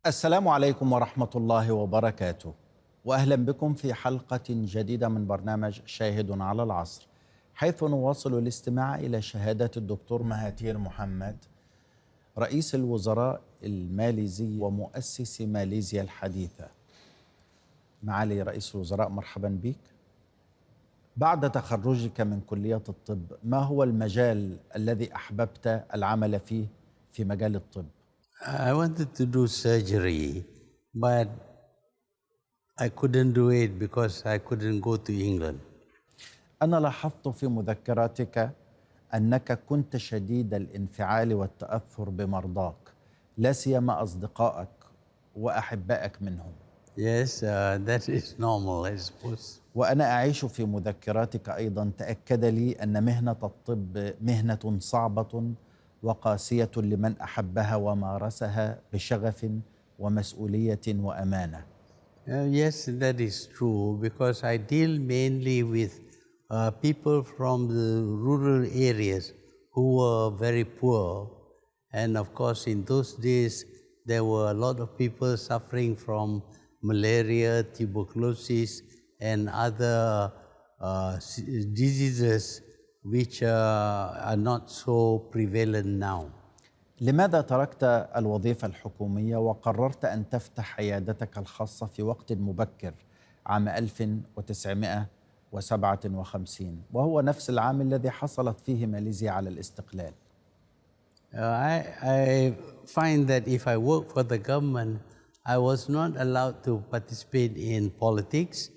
السلام عليكم ورحمة الله وبركاته، وأهلا بكم في حلقة جديدة من برنامج شاهد على العصر، حيث نواصل الاستماع إلى شهادة الدكتور مهاتير محمد، رئيس الوزراء الماليزي ومؤسس ماليزيا الحديثة. معالي رئيس الوزراء، مرحبا بك. بعد تخرجك من كلية الطب، ما هو المجال الذي أحببت العمل فيه في مجال الطب؟ I wanted to do surgery, but I couldn't do it because I couldn't go to England. أنا لاحظت في مذكراتك أنك كنت شديد الانفعال والتأثر بمرضاك، لا سيما أصدقائك وأحبائك منهم. Yes, that is normal, I suppose. وأنا أعيش في مذكراتك أيضا تأكد لي أن مهنة الطب مهنة صعبة وقاسية لمن أحبها ومارسها بشغف ومسؤولية وأمانة. Yes, that is true because I deal mainly with people from the rural areas who were very poor. And of course, in those days, there were a lot of people suffering from malaria, tuberculosis, and other diseases which are not so prevalent now. لماذا تركت الوظيفة الحكومية وقررت أن تفتح عيادتك الخاصة في وقت مبكر عام 1957 وهو نفس العام الذي حصلت فيه ماليزيا على الاستقلال؟ I find that if I work for the government, I was not allowed to participate in politics.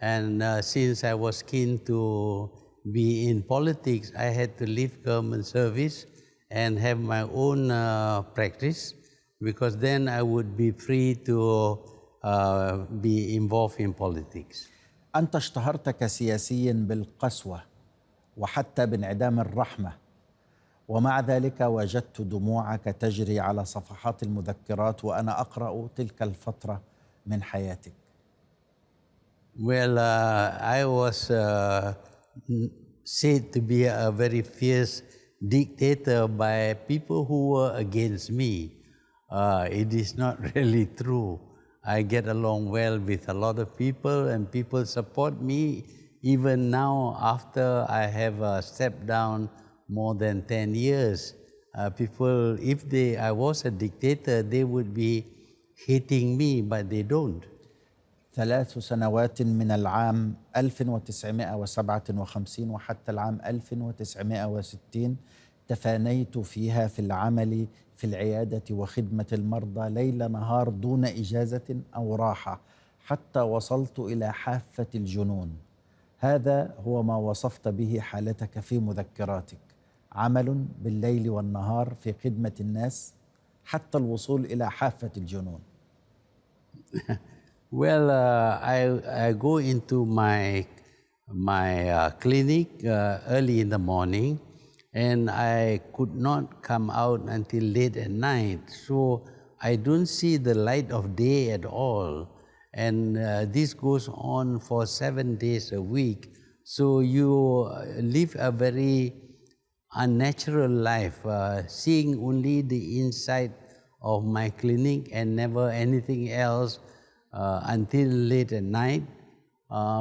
And since I was keen to be in politics, I had to leave government service and have my own practice, because then I would be free to be involved in politics. أنت اشتهرت كسياسي بالقسوة وحتى بانعدام الرحمة، ومع ذلك وجدت دموعك تجري على صفحات المذكرات وأنا أقرأ تلك الفترة من حياتك. Well, I was said to be a very fierce dictator by people who were against me. It is not really true. I get along well with a lot of people and people support me even now after I have stepped down more than 10 years. People, if I was a dictator, they would be hating me, but they don't. 3 سنوات من العام 1957 وحتى العام 1960 تفانيت فيها في العمل في العيادة وخدمة المرضى ليل نهار دون إجازة أو راحة، حتى وصلت إلى حافة الجنون. هذا هو ما وصفت به حالتك في مذكراتك، عمل بالليل والنهار في خدمة الناس حتى الوصول إلى حافة الجنون. Well, I go into my clinic early in the morning, and I could not come out until late at night. So I don't see the light of day at all. And this goes on for 7 days a week. So you live a very unnatural life, seeing only the inside of my clinic and never anything else. Until late at night.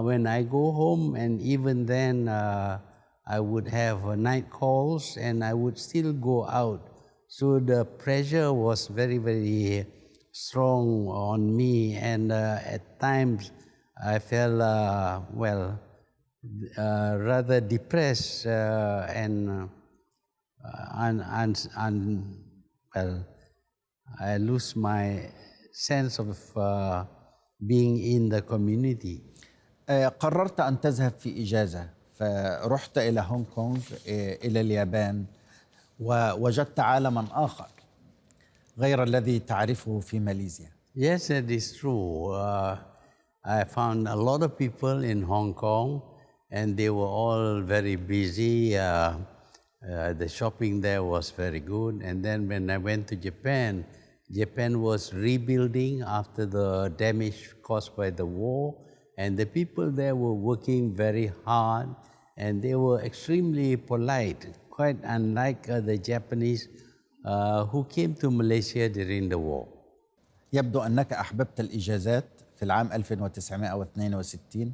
When I go home, and even then I would have night calls and I would still go out. So the pressure was very, very strong on me, and at times I felt, rather depressed and I lose my sense of being in the community. قررت أن تذهب في إجازة، فرحت إلى هونغ كونغ، إلى اليابان، ووجدت عالما آخر غير الذي تعرفه في ماليزيا. Yes, that is true. I found a lot of people in Hong Kong, and they were all very busy. The shopping there was very good. And then when I went to Japan, Japan was rebuilding after the damage caused by the war, and the people there were working very hard, and they were extremely polite, quite unlike the Japanese who came to Malaysia during the war. يبدو أنك أحببت الإجازات في العام 1962،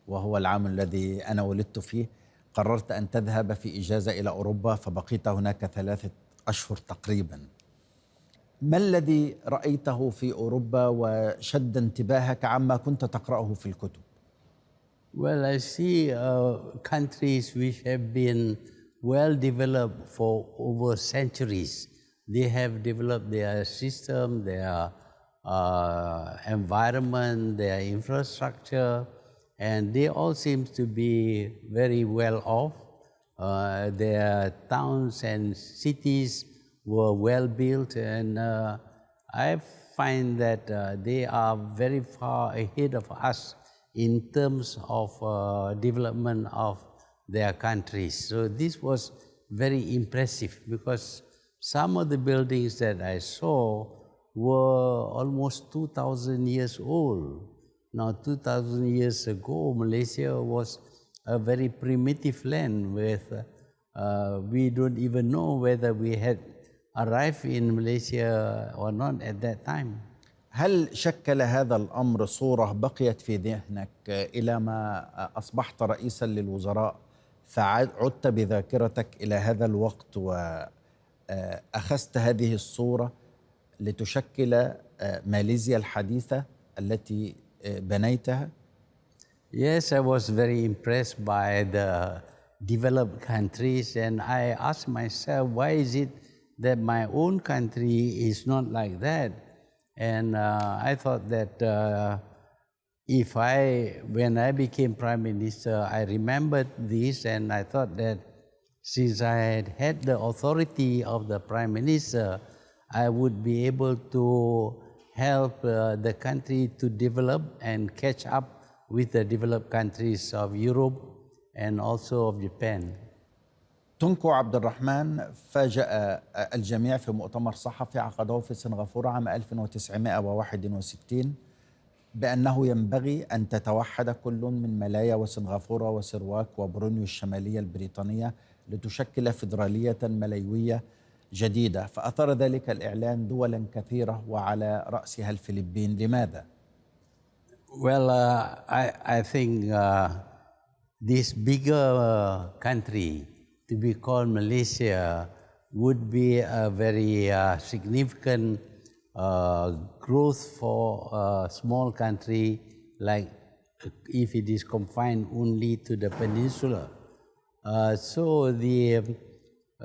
وهو العام الذي أنا ولدت فيه. قررت أن تذهب في إجازة إلى أوروبا، فبقيت هناك 3 أشهر تقريبا. ما الذي رأيته في أوروبا وشد انتباهك عما كنت تقرأه في الكتب؟ Well, I see countries which have been well developed for over centuries. They have developed their system, their environment, their infrastructure, and they all seem to be very well off. Their towns and cities were well built, and I find that they are very far ahead of us in terms of development of their countries. So this was very impressive because some of the buildings that I saw were almost 2,000 years old. Now, 2,000 years ago, Malaysia was a very primitive land with, we don't even know whether we had arrived in Malaysia or not at that time. هل شكل هذا الأمر صورة بقيت في ذهنك إلى ما أصبحت رئيسا للوزراء، فعدت بذاكرتك إلى هذا الوقت وأخذت هذه الصورة لتشكل ماليزيا الحديثة التي بنيتها؟ Yes, I was very impressed by the developed countries, and I asked myself, why is it that my own country is not like that? And I thought that when I became Prime Minister, I remembered this, and I thought that since I had the authority of the Prime Minister, I would be able to help the country to develop and catch up with the developed countries of Europe and also of Japan. تونكو عبد الرحمن فاجأ الجميع في مؤتمر صحفي عقده في سنغافورة عام 1961 بأنه ينبغي أن تتوحد كل من ملايا وسنغافورة وسرواك وبرونيو الشمالية البريطانية لتشكل فيدرالية ملايوية جديدة، فأثار ذلك الإعلان دولا كثيرة وعلى رأسها الفلبين. لماذا؟ Well, I think this bigger country to be called Malaysia would be a very significant growth for a small country, like if it is confined only to the peninsula. So the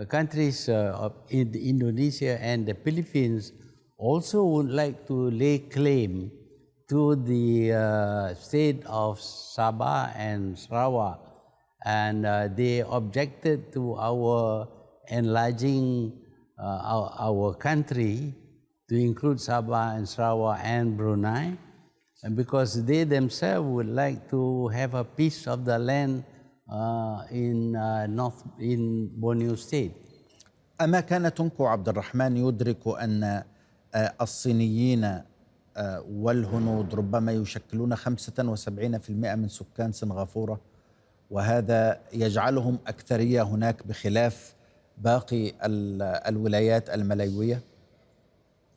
countries of Indonesia and the Philippines also would like to lay claim to the state of Sabah and Sarawak, and they objected to our enlarging our country to include Sabah and Sarawak and Brunei, and because they themselves would like to have a piece of the land in Borneo State. أما كان تونكو عبد الرحمن يدرك أن الصينيين والهنود ربما يشكلون 75% من سكان سنغافورة، وهذا يجعلهم أكثرية هناك بخلاف باقي الولايات الملايوية؟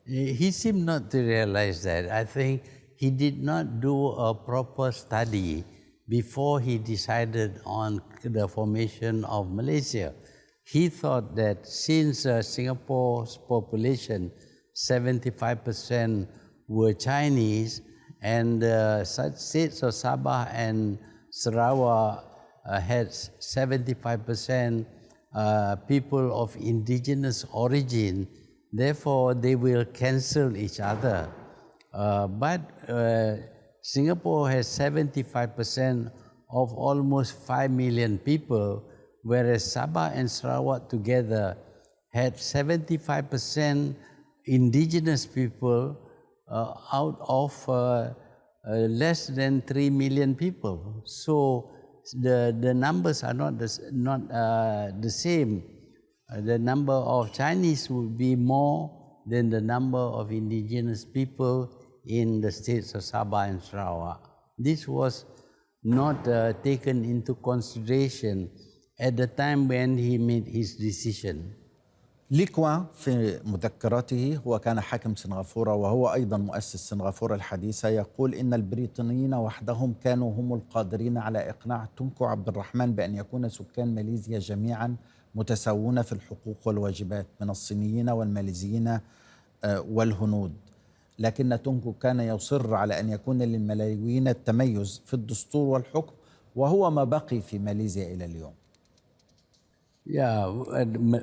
He seemed not to realize that. I think he did not do a proper study before he decided on the formation of Malaysia. He thought that since Singapore's population, 75% were Chinese, and such states of Sabah and Sarawak had 75% people of indigenous origin, therefore they will cancel each other. But Singapore has 75% of almost 5 million people, whereas Sabah and Sarawak together had 75% indigenous people out of less than 3 million people. So the numbers are not the same. The number of Chinese would be more than the number of indigenous people in the states of Sabah and Sarawak. This was not taken into consideration at the time when he made his decision. ليكوا في مذكراته، هو كان حاكم سنغافورة وهو أيضا مؤسس سنغافورة الحديثة، يقول إن البريطانيين وحدهم كانوا هم القادرين على إقناع تونكو عبد الرحمن بأن يكون سكان ماليزيا جميعا متساوون في الحقوق والواجبات من الصينيين والماليزيين والهنود، لكن تونكو كان يصر على أن يكون للملايين التميز في الدستور والحكم، وهو ما بقي في ماليزيا إلى اليوم. Yeah,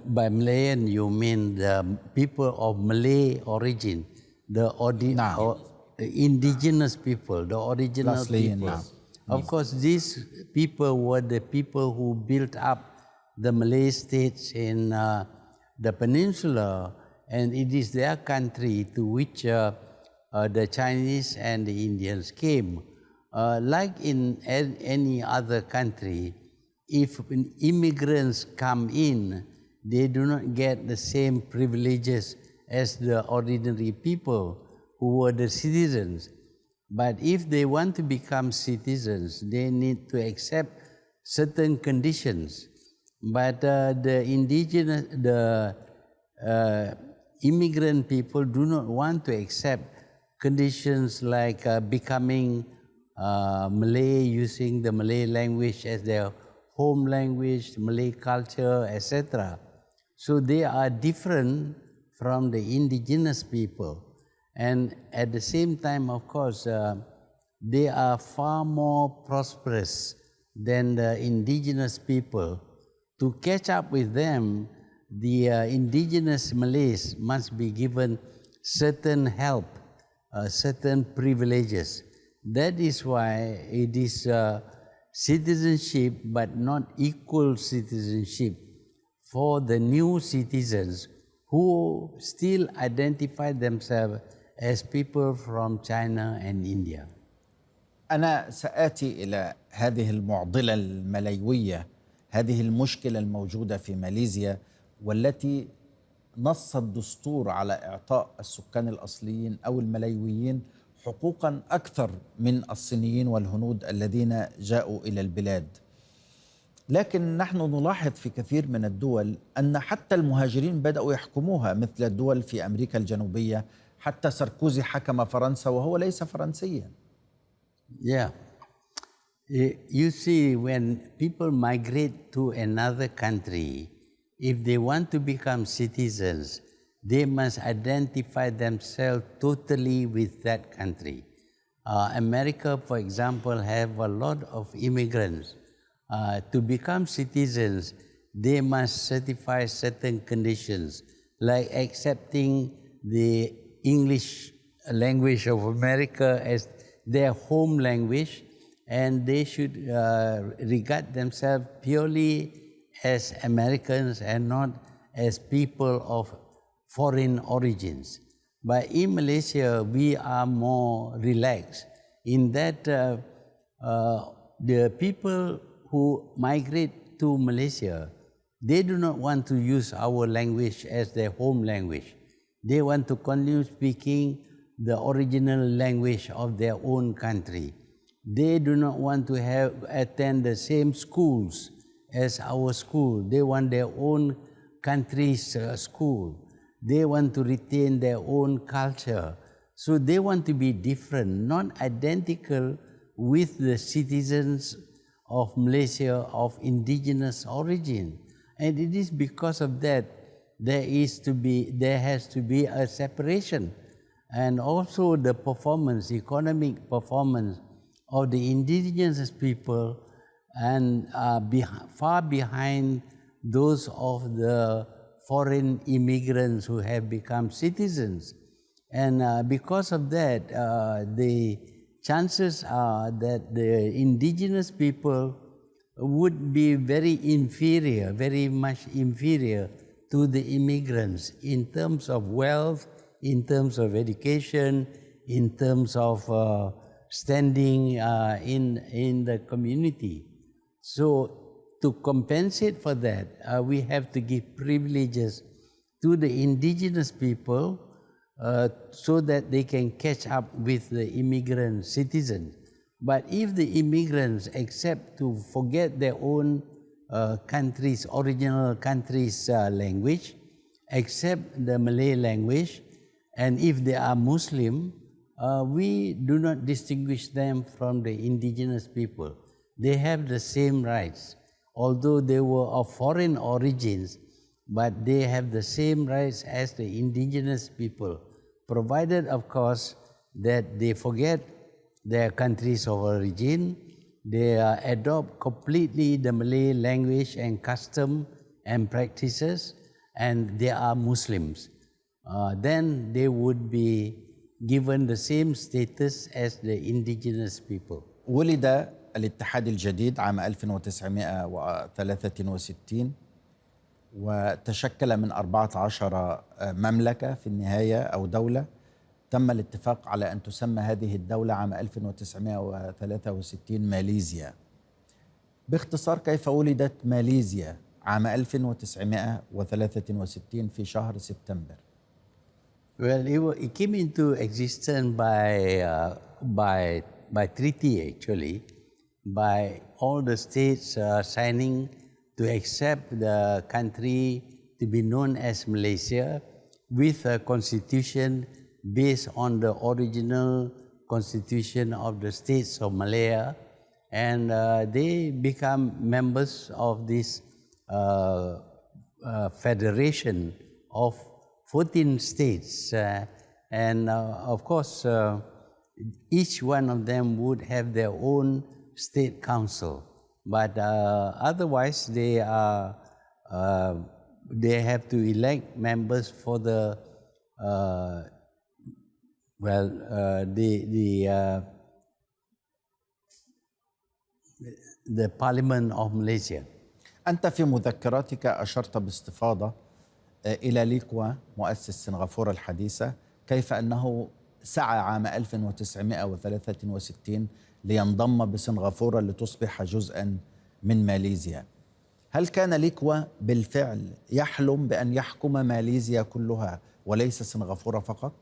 by Malayan you mean the people of Malay origin, نعم. the indigenous people, the original الأصليين. people. نعم. Of course, these people were the people who built up the Malay states in the peninsula, and it is their country to which the Chinese and the Indians came. Like in any other country, if immigrants come in, they do not get the same privileges as the ordinary people who were the citizens. But if they want to become citizens, they need to accept certain conditions. But the immigrant people do not want to accept conditions like becoming Malay, using the Malay language as their home language, Malay culture, etc. So they are different from the indigenous people. And at the same time, of course, they are far more prosperous than the indigenous people. To catch up with them, the indigenous Malays must be given certain help, certain privileges. That is why it is citizenship, but not equal citizenship for the new citizens who still identify themselves as people from China and India. أنا سآتي إلى هذه المعضلة الملايوية، هذه المشكلة الموجودة في ماليزيا، والتي نص الدستور على إعطاء السكان الأصليين أو الملايويين حقوقا أكثر من الصينيين والهنود الذين جاءوا إلى البلاد. لكن نحن نلاحظ في كثير من الدول أن حتى المهاجرين بدأوا يحكموها، مثل الدول في أمريكا الجنوبية. حتى ساركوزي حكم فرنسا وهو ليس فرنسيا. Yeah. You see, when people migrate to another country, if they want to become citizens, they must identify themselves totally with that country. America, for example, have a lot of immigrants. To become citizens, they must certify certain conditions, like accepting the English language of America as their home language, and they should regard themselves purely as Americans and not as people of foreign origins. But in Malaysia, we are more relaxed in that the people who migrate to Malaysia, they do not want to use our language as their home language. They want to continue speaking the original language of their own country. They do not want to attend the same schools as our school. They want their own country's school. They want to retain their own culture. So they want to be different, not identical with the citizens of Malaysia of indigenous origin. And it is because of that there has to be a separation. And also the performance, economic performance of the indigenous people and far behind those of the foreign immigrants who have become citizens. And because of that, the chances are that the indigenous people would be very inferior, very much inferior to the immigrants in terms of wealth, in terms of education, in terms of standing in the community. So to compensate for that, we have to give privileges to the indigenous people so that they can catch up with the immigrant citizens. But if the immigrants accept to forget their own country's, original country's language, accept the Malay language, and if they are Muslim, we do not distinguish them from the indigenous people. They have the same rights, although they were of foreign origins, but they have the same rights as the indigenous people, provided, of course, that they forget their countries of origin, they adopt completely the Malay language and custom and practices, and they are Muslims. Then they would be given the same status as the indigenous people. ولد الاتحاد الجديد عام 1963 وتشكل من 14 مملكة في النهاية أو دولة. تم الاتفاق على أن تسمى هذه الدولة عام 1963 ماليزيا. باختصار، كيف ولدت ماليزيا عام 1963 في شهر سبتمبر؟ Well, it came into existence by treaty, actually, by all the states signing to accept the country to be known as Malaysia, with a constitution based on the original constitution of the states of Malaya, and they become members of this federation of 14 states, and of course each one of them would have their own state council, but otherwise they have to elect members for the the Parliament of Malaysia. أنت في مذكراتك أشرت باستفاضة إلى ليكوا مؤسس سنغافورة الحديثة، كيف أنه سعى عام 1963 لينضم بسنغافورة لتصبح جزءا من ماليزيا. هل كان ليكوا بالفعل يحلم بأن يحكم ماليزيا كلها وليس سنغافورة فقط؟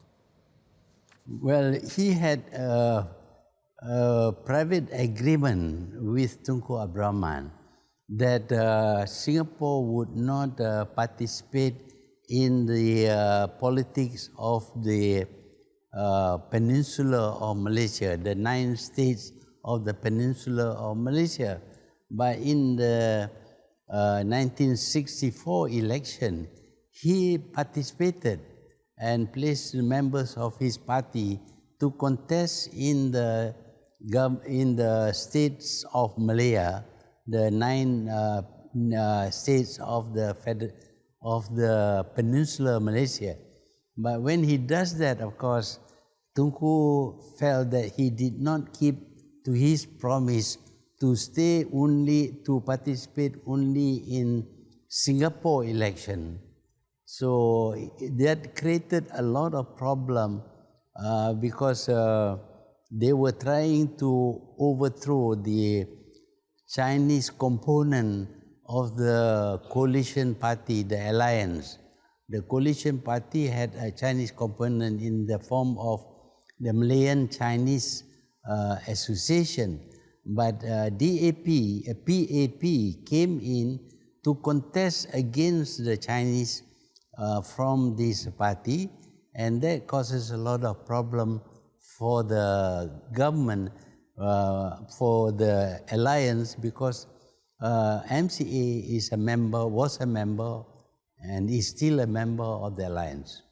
Well, he had a private agreement with Tunku Abdul Rahman that Singapore would not participate in the politics of the peninsula of Malaysia, the 9 states of the peninsula of Malaysia. But in the 1964 election, he participated and placed members of his party to contest in the states of Malaya, the 9 states of the peninsula of Malaysia. But when he does that, of course, Tunku felt that he did not keep to his promise to participate only in Singapore election. So that created a lot of problem because they were trying to overthrow the Chinese component of the coalition party, the alliance. The coalition party had a Chinese component in the form of the Malayan Chinese Association, but PAP came in to contest against the Chinese from this party, and that causes a lot of problem for the government, for the alliance, because MCA was a member and is still a member of the alliance.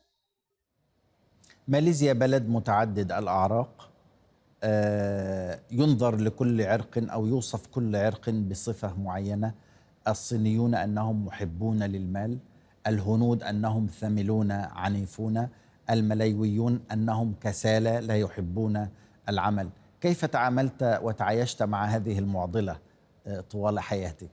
ماليزيا بلد متعدد الأعراق، ينظر لكل عرق أو يوصف كل عرق بصفة معينة. الصينيون أنهم محبون للمال، الهنود أنهم ثملون عنيفون، الملايويون أنهم كسالى لا يحبون العمل. كيف تعاملت وتعايشت مع هذه المعضلة طوال حياتك؟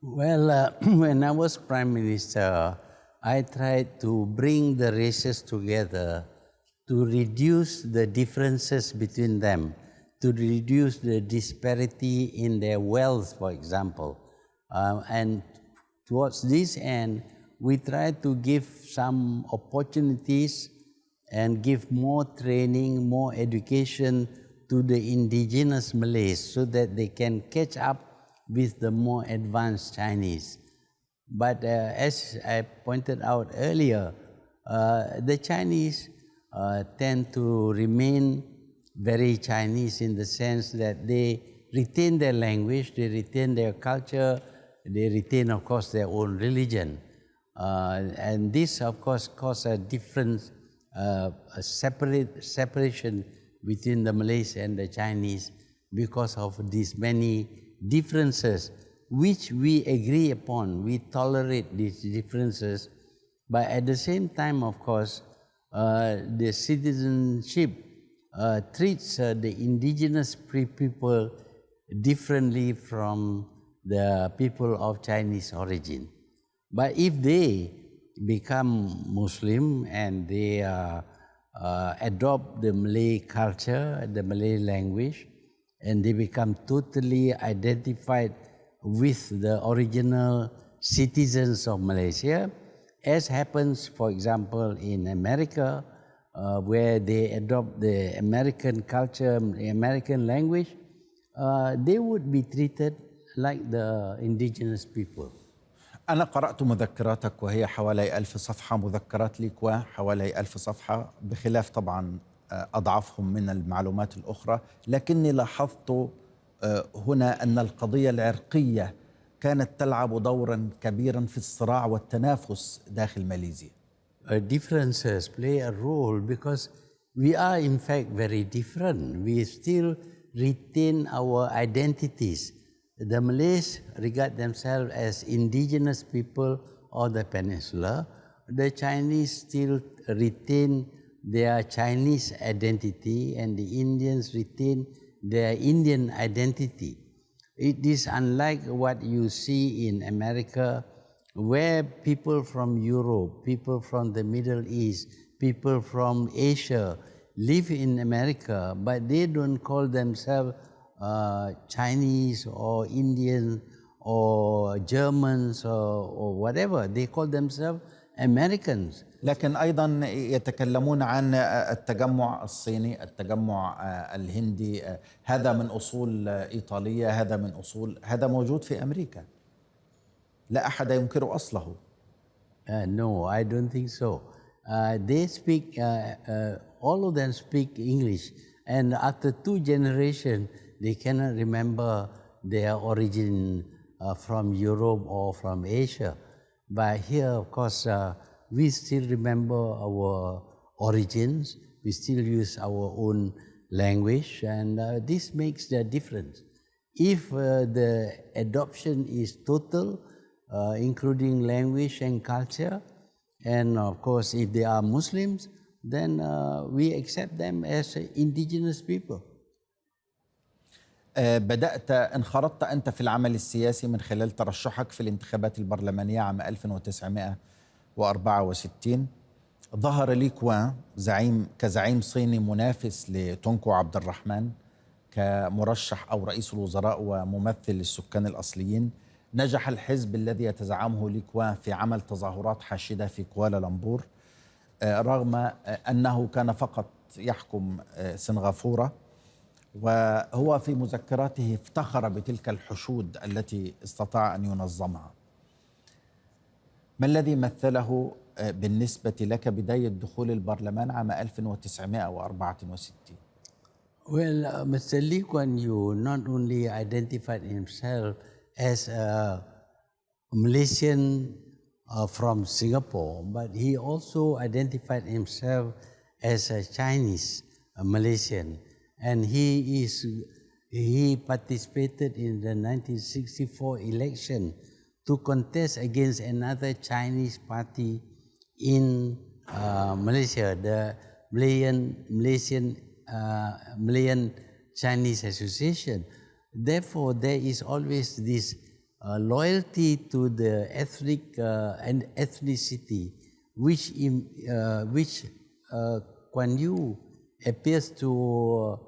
Well, when I was Prime Minister, I tried to bring the races together to reduce the differences between them, to reduce the disparity in their wealth, for example. And towards this end, we tried to give some opportunities and give more training, more education to the indigenous Malays so that they can catch up with the more advanced Chinese. But as I pointed out earlier, the Chinese tend to remain very Chinese in the sense that they retain their language, they retain their culture, they retain, of course, their own religion. And this, of course, causes a different separation between the Malays and the Chinese because of these many differences which we agree upon. We tolerate these differences, but at the same time, of course, the citizenship treats the indigenous people differently from the people of Chinese origin. But if they become Muslim and they adopt the Malay culture, the Malay language, and they become totally identified with the original citizens of Malaysia, as happens, for example, in America, where they adopt the American culture, the American language, they would be treated like the indigenous people. أنا قرأت مذكراتك وهي حوالي 1000 صفحة، مذكرات ليكوا حوالي 1000 صفحة، بخلاف طبعا أضعافهم من المعلومات الأخرى، لكني لاحظت هنا أن القضية العرقية كانت تلعب دورا كبيرا في الصراع والتنافس داخل ماليزيا. Differences play a role because we are in fact very different. We still retain our identities. The Malays regard themselves as indigenous people of the peninsula. The Chinese still retain their Chinese identity, and the Indians retain their Indian identity. It is unlike what you see in America, where people from Europe, people from the Middle East, people from Asia live in America, but they don't call themselves Chinese or Indian or Germans or whatever. They call themselves Americans. لكن أيضا يتكلمون عن التجمع الصيني، التجمع الهندي، هذا من أصول إيطالية، هذا من أصول، هذا موجود في أمريكا، لا أحد ينكر أصله. No, I don't think so. They speak, all of them speak English, and after 2 generations, they cannot remember their origin from Europe or from Asia. But here, of course, we still remember our origins, we still use our own language, and this makes the difference. If the adoption is total, including language and culture, and of course if they are Muslims, then we accept them as indigenous people. انخرطت أنت في العمل السياسي من خلال ترشحك في الانتخابات البرلمانية عام 1964. ظهر لي كوا كزعيم صيني منافس لتونكو عبد الرحمن كمرشح أو رئيس الوزراء وممثل للسكان الأصليين. نجح الحزب الذي يتزعمه لي كوا في عمل تظاهرات حاشدة في كوالالمبور، رغم أنه كان فقط يحكم سنغافورة، وهو في مذكراته افتخر بتلك الحشود التي استطاع أن ينظمها. ما الذي مثله بالنسبة لك بداية دخول البرلمان عام 1964؟ Well, Mr. Lee Kuan Yew not only identified himself as a Malaysian from Singapore, but he also identified himself as a Chinese Malaysian. And he participated in the 1964 election to contest against another Chinese party in Malaysia, the Malayan Chinese Association. Therefore, there is always this loyalty to the ethnicity, which Kuan Yew appears to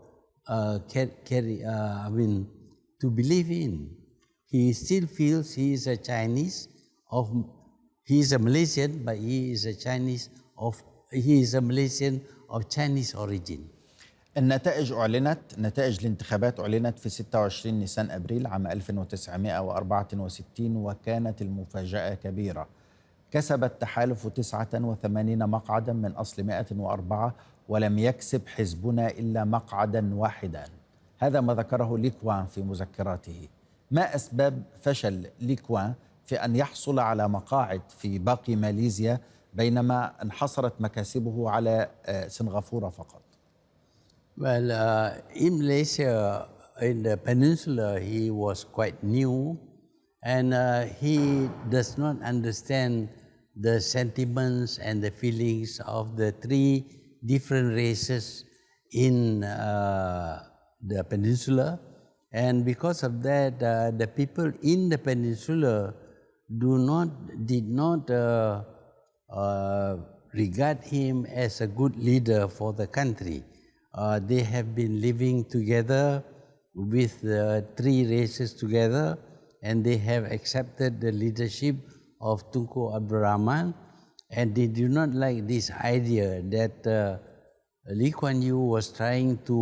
to believe in. He still feels he is a Chinese he is a Malaysian, but he is a Malaysian of Chinese origin. نتائج الانتخابات أعلنت في 26 نيسان أبريل عام 1964، وكانت المفاجأة كبيرة. كسب التحالف 89 مقعدا من أصل 104، ولم يكسب حزبنا إلا مقعدا واحدا. هذا ما ذكره لي كوان في مذكراته. ما أسباب فشل لي كوان في أن يحصل على مقاعد في باقي ماليزيا بينما انحصرت مكاسبه على سنغافورة فقط؟ Well, in Malaysia, in the peninsula, he was quite new, and he does not understand the sentiments and the feelings of the three different races in the peninsula. And because of that, the people in the peninsula did not regard him as a good leader for the country. They have been living together with three races together, and they have accepted the leadership of Tunku Abdul Rahman, and they do not like this idea that Lee Kuan Yew was trying to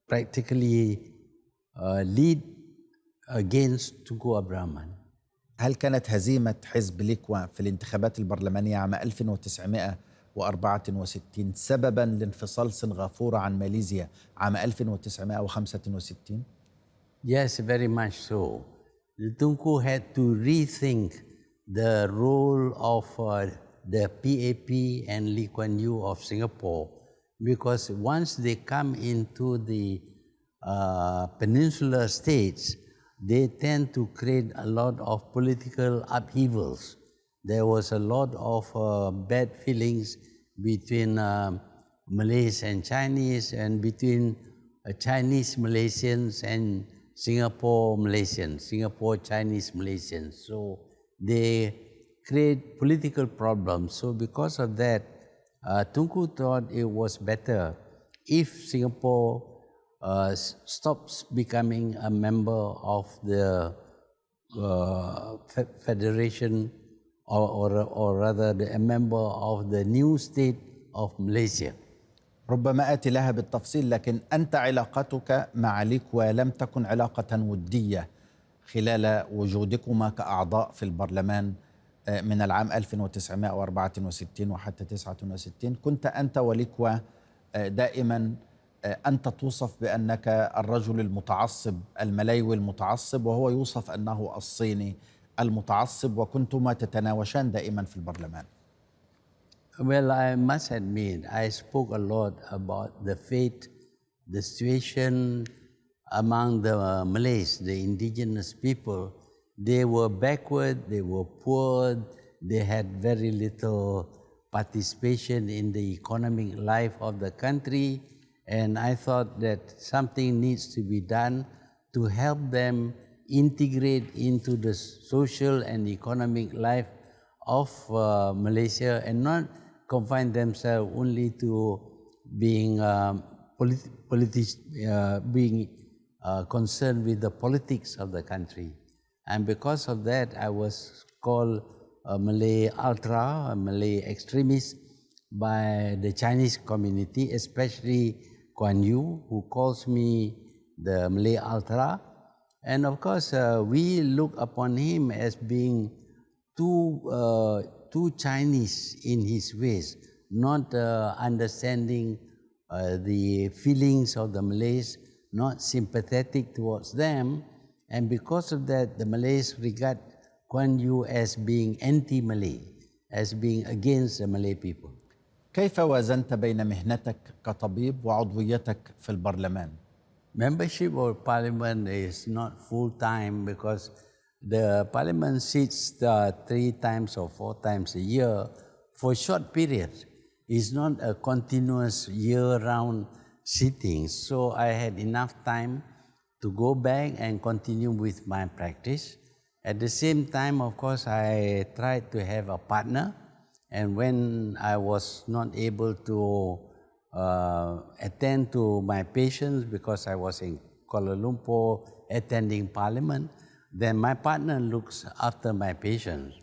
practically lead against Tunku Abdul Rahman. هل كانت هزيمة حزب لي كوان في الانتخابات البرلمانية عام 1964 سبباً لانفصال سنغافورة عن ماليزيا عام 1965؟ Yes, very much so. Tunku had to rethink the role of the PAP and Lee Kuan Yew of Singapore, because once they come into the peninsular states, they tend to create a lot of political upheavals. There was a lot of bad feelings between Malays and Chinese, and between Chinese Malaysians and Singapore Malaysians, Singapore Chinese Malaysians. So they create political problems. So because of that, Tunku thought it was better if Singapore stops becoming a member of the federation, or rather a member of the new state of Malaysia. ربما آتي لها بالتفصيل، لكن أنت علاقتك مع لي كوان لم تكن علاقة ودية خلال وجودكما كأعضاء في البرلمان من العام 1964 وحتى 69. كنت أنت ولي كوان دائما أنت توصف بأنك الرجل المتعصب الملايوي المتعصب، وهو يوصف أنه الصيني المتعصب، وكنتما تتناوشان دائما في البرلمان. Well, I must admit, I spoke a lot about the fate, the situation among the Malays, the indigenous people. They were backward, they were poor, they had very little participation in the economic life of the country, and I thought that something needs to be done to help them integrate into the social and economic life of Malaysia, and not confine themselves only to being concerned with the politics of the country. And because of that, I was called a Malay ultra, a Malay extremist by the Chinese community, especially Kuan Yew, who calls me the Malay ultra. And of course, we look upon him as being too Chinese in his ways, not understanding the feelings of the Malays, not sympathetic towards them. And because of that, the Malays regard Kuan Yew as being anti-Malay, as being against the Malay people. كيف وازنت بين مهنتك كطبيب وعضويتك في البرلمان؟ Membership of parliament is not full-time, because the parliament sits 3 times or 4 times a year for short periods. It's not a continuous year-round sitting. So I had enough time to go back and continue with my practice. At the same time, of course, I tried to have a partner. And when I was not able to attend to my patients because I was in Kuala Lumpur attending parliament, then my partner looks after my patients.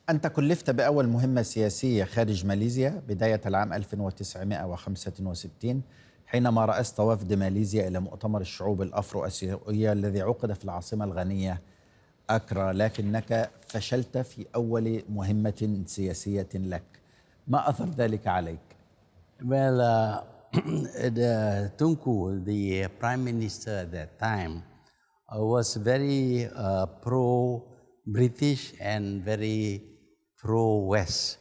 أنت كلفت بأول مهمة سياسية خارج ماليزيا بداية العام 1965 حينما رأست وفد ماليزيا إلى مؤتمر الشعوب الأفرو آسيوية الذي عقد في العاصمة الغنية أكرا، لكنك فشلت في أول مهمة سياسية لك. ما أثر ذلك عليك؟ Well, the Tunku, the prime minister at that time, was very pro-British and very pro-West.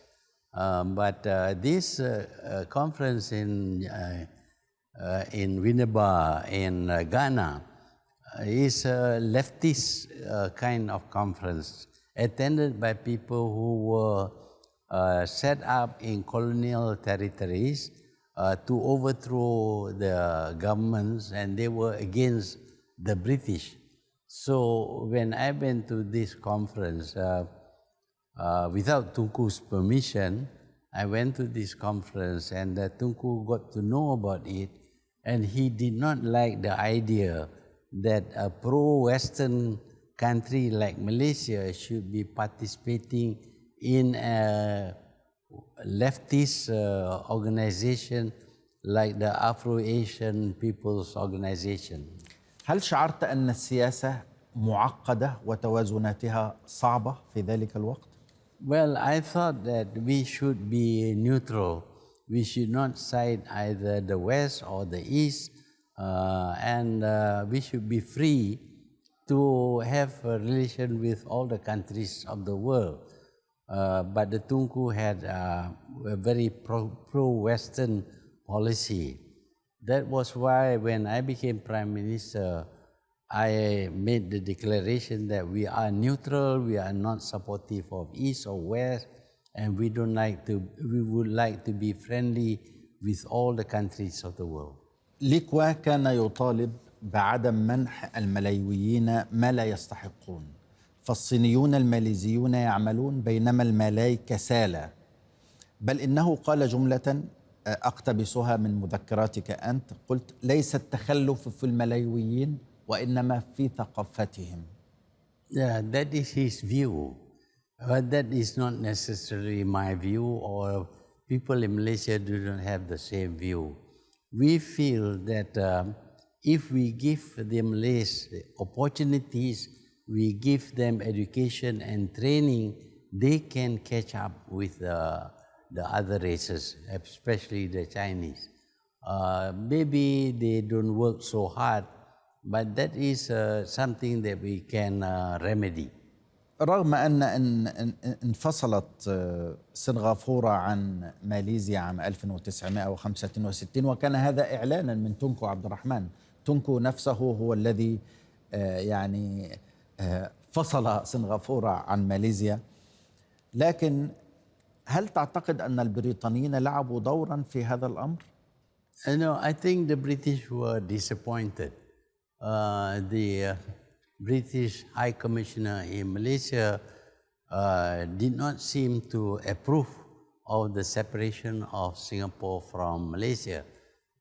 But this conference in Winneba in Ghana is a leftist kind of conference attended by people who were set up in colonial territories to overthrow the governments, and they were against the British. So when I went to this conference, without Tunku's permission, I went to this conference, and Tunku got to know about it, and he did not like the idea that a pro-Western country like Malaysia should be participating in a leftist organization like the Afro-Asian People's Organization. هل شعرت أن السياسة معقدة وتوازناتها صعبة في ذلك الوقت؟ Well, I thought that we should be neutral. We should not side either the West or the East, and we should be free to have a relation with all the countries of the world. But the Tunku had a very pro-Western policy. That was why when I became Prime Minister, I made the declaration that we are neutral, we are not supportive of East or West, and we would like to be friendly with all the countries of the world. ليكوا كان يطالب بعدم منح الملايويين ما لا يستحقون، فالصينيون الماليزيون يعملون بينما المالاي كسالى. بل إنه قال جملة أقتبسها من مذكراتك أنت، قلت: ليس التخلف في الملايويين وإنما في ثقافتهم. Yeah, that is his view. But that is not necessarily my view, or people in Malaysia do not have the same view. We feel that if we give the Malays opportunities, we give them education and training, they can catch up with the other races, especially the Chinese. Maybe they don't work so hard, but that is something that we can remedy. رغم أن انفصلت سنغافورة عن ماليزيا عام 1965، وكان هذا إعلانا من تونكو عبد الرحمن. تونكو نفسه هو الذي فصل سنغافورة عن ماليزيا. لكن هل تعتقد أن البريطانيين لعبوا دورا في هذا الأمر؟ No, I think the British were disappointed. The British High Commissioner in Malaysia did not seem to approve of the separation of Singapore from Malaysia.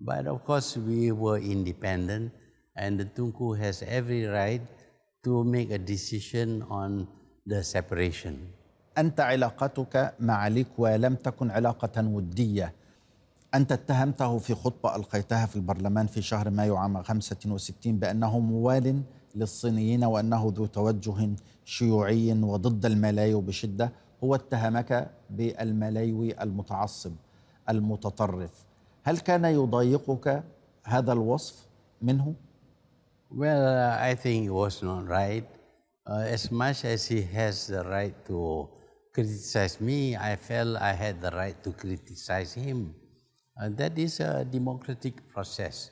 But of course, we were independent, and the Tunku has every right to make a decision on the separation. أنت علاقتك مع ليكوا لم تكن علاقة ودية. أنت اتهمته في خطبة ألقيتها في البرلمان في شهر مايو عام 65 بأنه موال للصينيين وأنه ذو توجه شيوعي وضد الملايو بشدة. هو اتهمك بالملايوي المتعصب المتطرف. هل كان يضايقك هذا الوصف منه؟ Well, I think it was not right. As much as he has the right to criticize me, I felt I had the right to criticize him. That is a democratic process.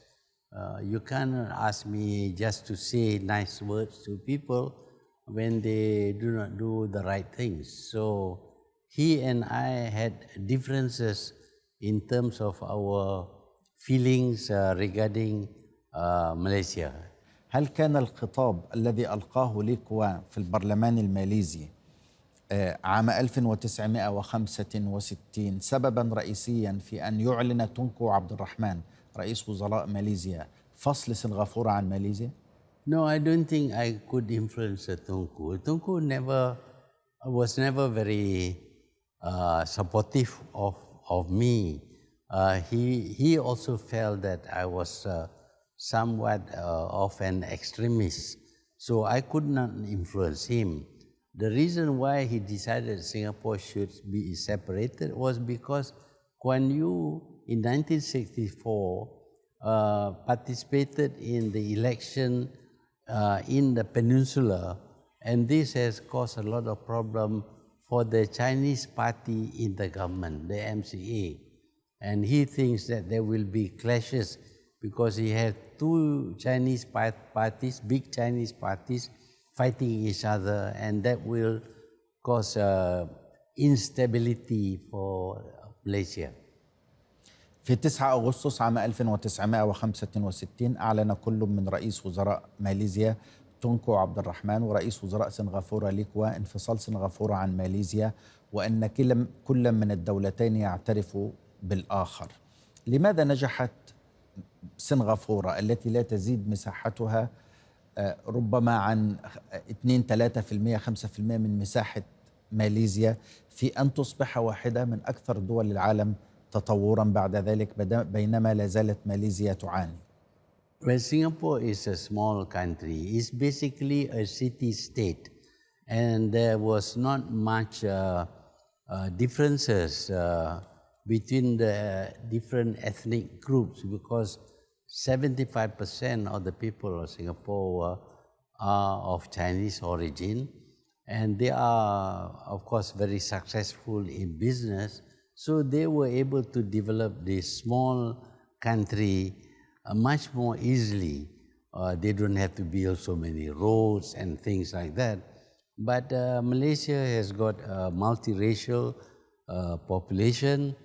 You cannot ask me just to say nice words to people when they do not do the right things. So he and I had differences in terms of our feelings regarding Malaysia. هل كان الخطاب الذي ألقاه ليكوا في البرلمان الماليزي عام 1965 سبباً رئيسياً في أن يعلن تونكو عبد الرحمن رئيس وزراء ماليزيا فصل سنغافورة عن ماليزيا؟ No, I don't think I could influence Tunku. Tunku never was never very supportive of me. He also felt that I was somewhat of an extremist, so I could not influence him. The reason why he decided Singapore should be separated was because Kuan Yew in 1964 participated in the election in the peninsula, and this has caused a lot of problem for the Chinese party in the government, the MCA. And he thinks that there will be clashes because he had two Chinese parties, big Chinese parties, fighting each other, and that will cause instability for Malaysia. في 9 أغسطس عام 1965 أعلن كل من رئيس وزراء ماليزيا تونكو عبد الرحمن ورئيس وزراء سنغافورة ليكوا انفصال سنغافورة عن ماليزيا، وأن كل من الدولتين يعترف بالآخر. لماذا نجحت سنغافورة التي لا تزيد مساحتها ربما عن 2-3% 5% من مساحة ماليزيا في أن تصبح واحدة من أكثر دول العالم تطورا بعد ذلك، بينما لا زالت ماليزيا تعاني؟ Well, Singapore is a small country. It's basically a city-state, and there was not much differences between the different ethnic groups because 75% of the people of Singapore are of Chinese origin, and they are, of course, very successful in business. So they were able to develop this small country much more easily. They don't have to build so many roads and things like that. But Malaysia has got a multiracial population.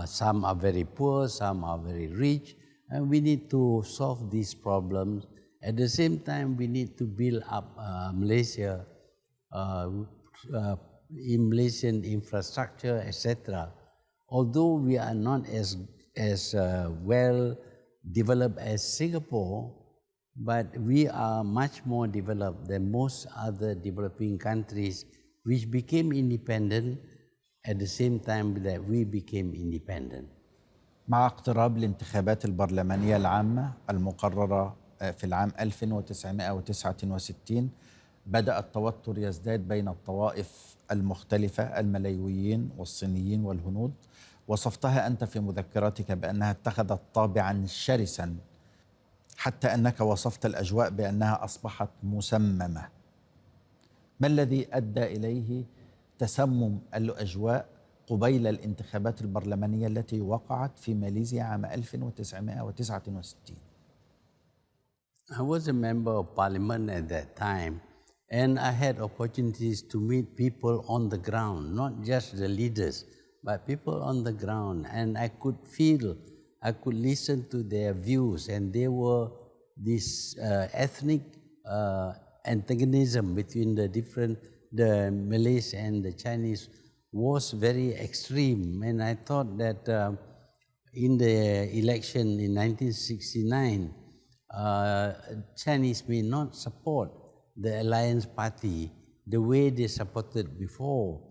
Some are very poor, some are very rich, and we need to solve these problems. At the same time, we need to build up Malaysia, in Malaysian infrastructure, etc. Although we are not as well developed as Singapore, but we are much more developed than most other developing countries which became independent at the same time that we became independent. مع اقتراب الانتخابات البرلمانية العامة المقررة في العام 1969 بدأ التوتر يزداد بين الطوائف المختلفة، الملايويين والصينيين والهنود. وصفتها أنت في مذكراتك بأنها اتخذت طابعا شرسا، حتى أنك وصفت الأجواء بأنها أصبحت مسممة. ما الذي أدى إليه تسمم الأجواء قبيل الانتخابات البرلمانية التي وقعت في ماليزيا عام 1969؟ I was a member of parliament at that time, and I had opportunities to meet people on the ground, not just the leaders, but people on the ground, and I could listen to their views, and there were this ethnic antagonism between the Malays and the Chinese was very extreme, and I thought that in the election in 1969, Chinese may not support the Alliance Party the way they supported before.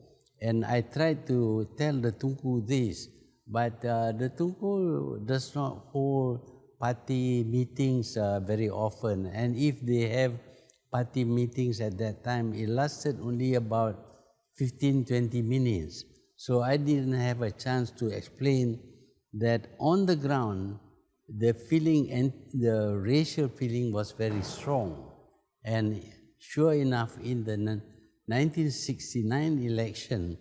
And I tried to tell the Tunku this, but the Tunku does not hold party meetings very often. And if they have party meetings at that time, it lasted only about 15-20 minutes. So I didn't have a chance to explain that on the ground, the feeling and the racial feeling was very strong. And sure enough, in the 1969 election,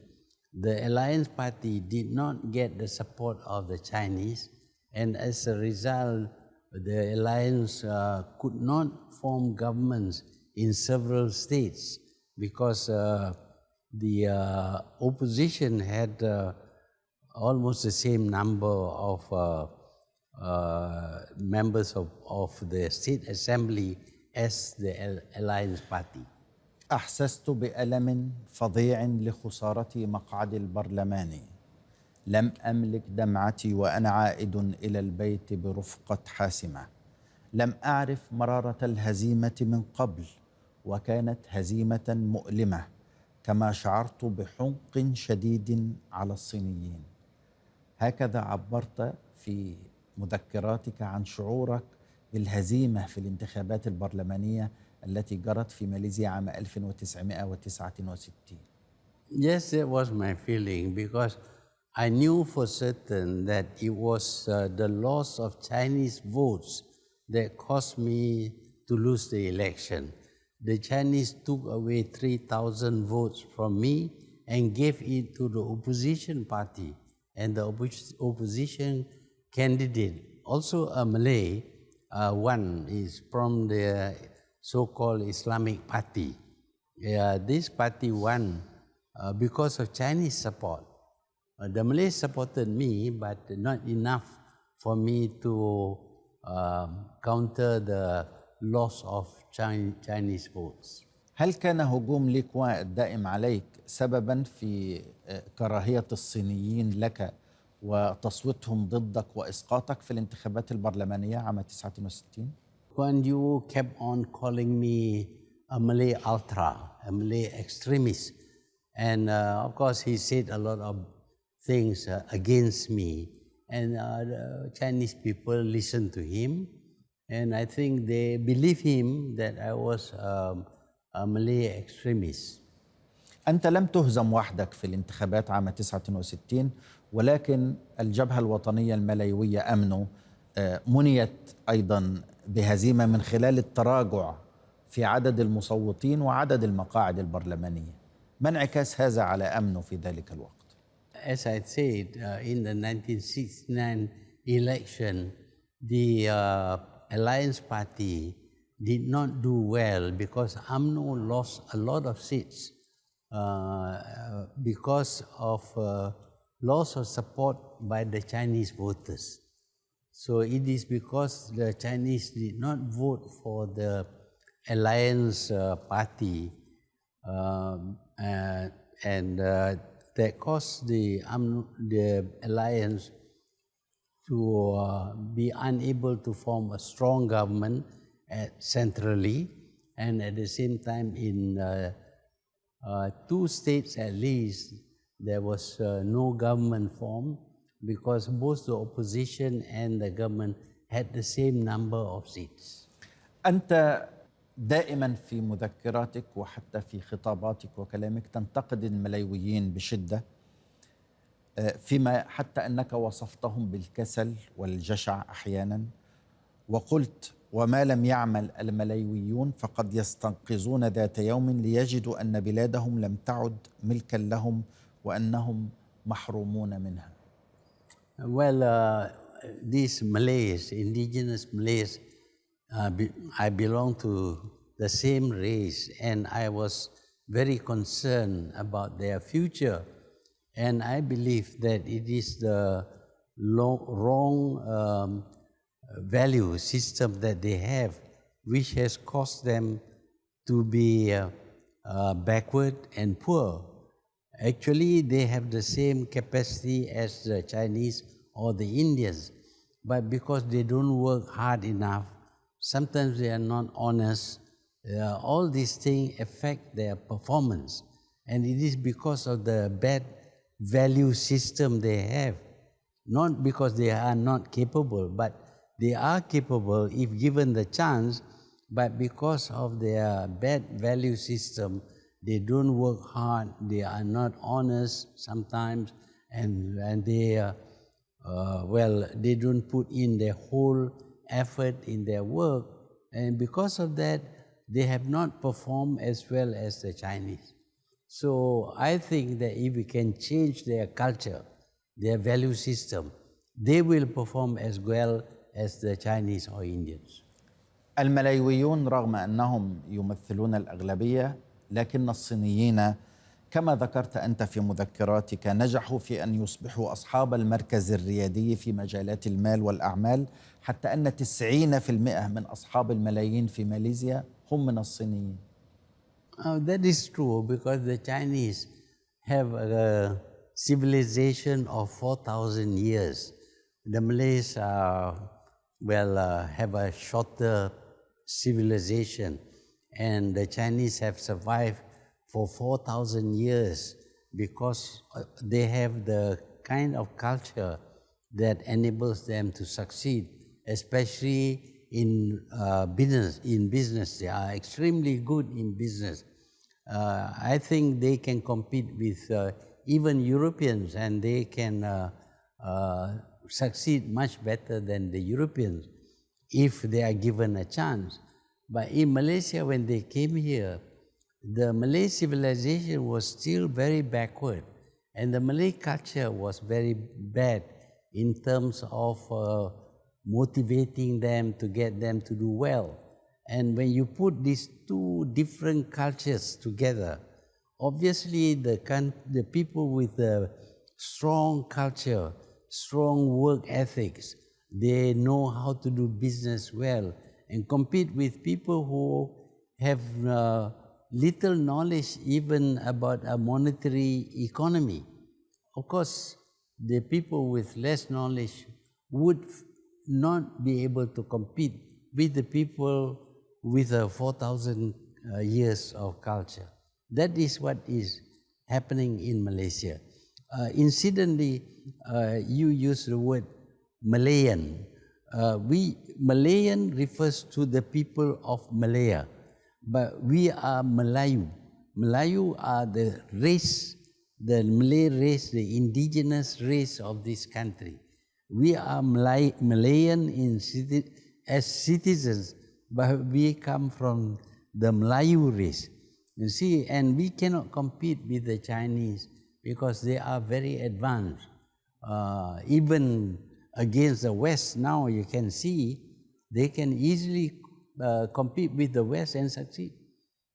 the Alliance Party did not get the support of the Chinese, and as a result, the Alliance could not form governments in several states because the opposition had almost the same number of members of the state assembly as the Alliance Party. أحسست بألم فظيع لخسارة مقعد البرلماني. لم أملك دمعتي وأنا عائد إلى البيت برفقة حاسمة. لم أعرف مرارة الهزيمة من قبل، وكانت هزيمة مؤلمة كما شعرت بحنق شديد على الصينيين. هكذا عبرت في مذكراتك عن شعورك بالهزيمة في الانتخابات البرلمانية التي جرت في ماليزيا عام 1969. Yes, that was my feeling because I knew for certain that it was the loss of Chinese votes that caused me to lose the election. The Chinese took away 3,000 votes from me and gave it to the opposition party. And the opposition candidate, also a Malay, one is from the so-called Islamic Party. This party won because of Chinese support. The Malays supported me, but not enough for me to counter the loss of Chinese votes. هل كان هجوم ليكوا الدائم عليك سببا في كراهية الصينيين لك وتصويتهم ضدك وإسقاطك في الانتخابات البرلمانية عام 69؟ When you kept on calling me a Malay ultra, a Malay extremist, and of course he said a lot of things against me, and the Chinese people listened to him, and I think they believe him that I was a Malay extremist. أنت لم تهزم وحدك في الانتخابات عام 69، ولكن الجبهة الوطنية الملايوية أمنو منيت أيضا بهزيمة من خلال التراجع في عدد المصوتين وعدد المقاعد البرلمانية. ما انعكاس هذا على أمنو في ذلك الوقت؟ As I said, in the 1969 election, the Alliance Party did not do well because UMNO lost a lot of seats because of loss of support by the Chinese voters. So it is because the Chinese did not vote for the Alliance Party and that caused the Alliance to be unable to form a strong government centrally, and at the same time in two states at least there was no government formed because both the opposition and the government had the same number of seats. أنت دائما في مذكراتك وحتى في خطاباتك وكلامك تنتقد الملايويين بشدة، فيما حتى أنك وصفتهم بالكسل والجشع أحيانا، وقلت: وما لم يعمل الملايويون فقد يستنقذون ذات يوم ليجدوا أن بلادهم لم تعد ملكا لهم وأنهم محرومون منها. Well, these Malays, indigenous Malays, I belong to the same race, and I was very concerned about their future. And I believe that it is the wrong value system that they have, which has caused them to be backward and poor. Actually, they have the same capacity as the Chinese or the Indians, but because they don't work hard enough, sometimes they are not honest, all these things affect their performance. And it is because of the bad value system they have, not because they are not capable, but they are capable if given the chance, but because of their bad value system, they don't work hard, they are not honest sometimes, and they, they don't put in their whole effort in their work, and because of that, they have not performed as well as the Chinese. So I think that if we can change their culture, their value system, they will perform as well as the Chinese or Indians. الملايويون رغم أنهم يمثلون الأغلبية، لكن الصينيين كما ذكرت أنت في مذكراتك نجحوا في أن يصبحوا أصحاب المركز الريادي في مجالات المال والأعمال، حتى أن 90% من أصحاب الملايين في ماليزيا هم من الصينيين. That is true because the Chinese have a civilization of 4,000 years. The Malays have a shorter civilization, and the Chinese have survived for 4,000 years because they have the kind of culture that enables them to succeed, especially in business. In business, they are extremely good in business. I think they can compete with even Europeans, and they can succeed much better than the Europeans if they are given a chance. But in Malaysia, when they came here, the Malay civilization was still very backward, and the Malay culture was very bad in terms of motivating them to get them to do well. And when you put these two different cultures together, obviously the people with a strong culture, strong work ethics, they know how to do business well and compete with people who have little knowledge even about a monetary economy. Of course, the people with less knowledge would not be able to compete with the people with 4,000 years of culture. That is what is happening in Malaysia. Incidentally, you use the word Malayan. Malayan refers to the people of Malaya, but we are Melayu. Melayu are the race, the Malay race, the indigenous race of this country. We are Malayan as citizens, but we come from the Melayu race. You see, and we cannot compete with the Chinese because they are very advanced. Even against the West now, you can see they can easily compete with the West and succeed.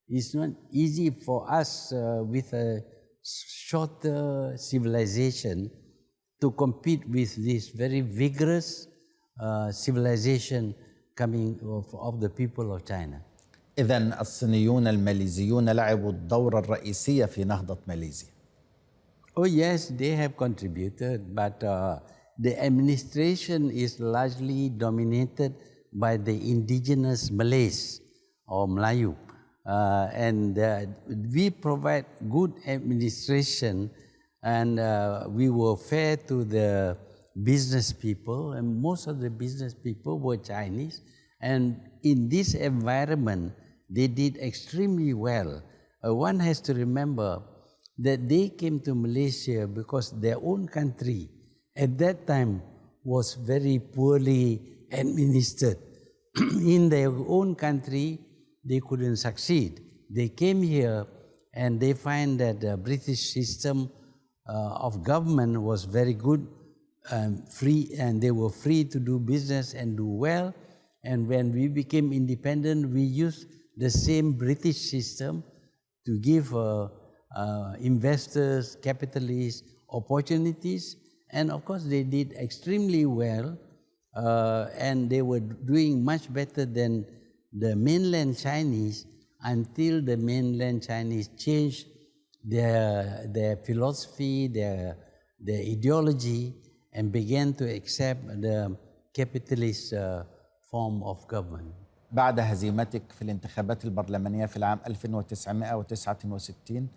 It's not easy for us with a shorter civilization to compete with this very vigorous civilization coming of the people of China. إذن الصينيون الماليزيون لعبوا الدور الرئيسي في نهضة ماليزيا. Oh yes, they have contributed, but the administration is largely dominated by the indigenous Malays or Melayu. And we provide good administration, and we were fair to the business people, and most of the business people were Chinese. And in this environment, they did extremely well. One has to remember that they came to Malaysia because their own country at that time was very poorly administered. In their own country, they couldn't succeed. They came here and they find that the British system of government was very good, free, and they were free to do business and do well. And when we became independent, we used the same British system to give investors, capitalists, opportunities. And of course, they did extremely well, and they were doing much better than the mainland Chinese until the mainland Chinese changed their philosophy, their ideology, and began to accept the capitalist form of government. بعد هزيمتك في الانتخابات البرلمانية في العام 1969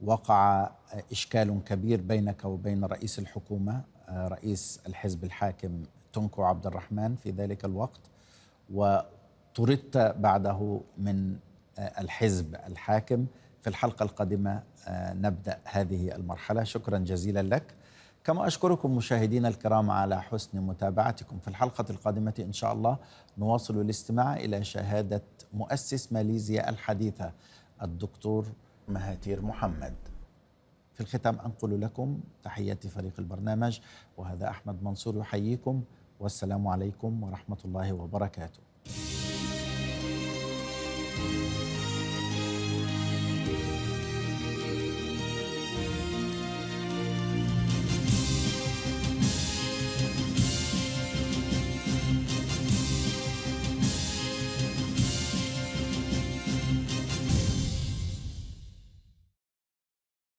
وقع إشكال كبير بينك وبين رئيس الحكومة رئيس الحزب الحاكم تنكو عبد الرحمن في ذلك الوقت، وطردت بعده من الحزب الحاكم. في الحلقة القادمة نبدأ هذه المرحلة. شكرا جزيلا لك، كما أشكركم مشاهدينا الكرام على حسن متابعتكم. في الحلقة القادمة إن شاء الله نواصل الاستماع إلى شهادة مؤسس ماليزيا الحديثة الدكتور مهاتير محمد. في الختام أنقل لكم تحياتي فريق البرنامج، وهذا أحمد منصور يحييكم، والسلام عليكم ورحمة الله وبركاته.